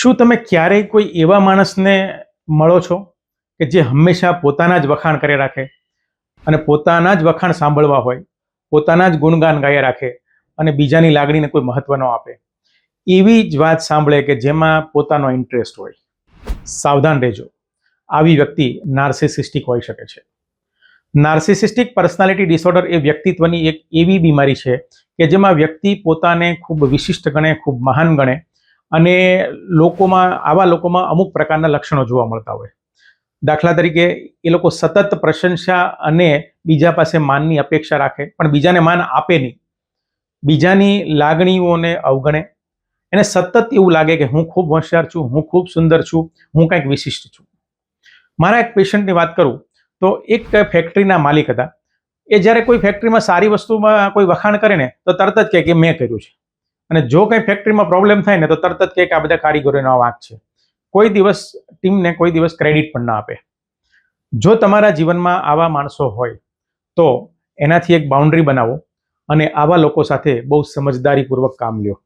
શું તમે ક્યારેય કોઈ એવા માણસને મળો છો કે જે હંમેશા પોતાના જ વખાણ કરે રાખે અને પોતાના જ વખાણ સાંભળવા હોય, પોતાના જ ગુણગાન ગાયા રાખે અને બીજાની લાગણીને કોઈ મહત્વ ન આપે? એવી જ વાત સાંભળે કે જેમાં પોતાનો ઇન્ટરેસ્ટ હોય. સાવધાન રહેજો, આવી વ્યક્તિ નાર્સિસિસ્ટિક હોઈ શકે છે. નાર્સિસિસ્ટિક પર્સનાલિટી ડિસઓર્ડર એ વ્યક્તિત્વની એક એવી બીમારી છે કે જેમાં વ્યક્તિ પોતાને ખૂબ વિશિષ્ટ ગણે, ખૂબ મહાન ગણે અને આવા લોકોમાં અમુક પ્રકારના લક્ષણો જોવા મળતા હોય. દાખલા તરીકે એ લોકો સતત પ્રશંસા અને બીજા પાસે માનની અપેક્ષા રાખે, પણ બીજાને માન આપે નહીં. બીજાની લાગણીઓને અવગણે. એને સતત એવું લાગે કે હું ખૂબ હોશિયાર છું, હું ખૂબ સુંદર છું, હું કંઈક વિશિષ્ટ છું. મારા એક પેશન્ટની વાત કરું તો એક ફેક્ટરીના માલિક હતા. એ જ્યારે કોઈ ફેક્ટરીમાં સારી વસ્તુમાં કોઈ વખાણ કરે ને તો તરત જ કહે કે મેં કર્યું છે. અને જો કંઈ ફેક્ટરીમાં પ્રોબ્લેમ થાય ને તો તરત જ કહે કે આ બધા કારીગરોનો વાંક છે. કોઈ દિવસ ટીમને કોઈ દિવસ ક્રેડિટ પણ ના આપે. જો તમારા જીવનમાં આવા માણસો હોય તો એનાથી એક બાઉન્ડ્રી બનાવો અને આવા લોકો સાથે બહુ સમજદારીપૂર્વક કામ લ્યો.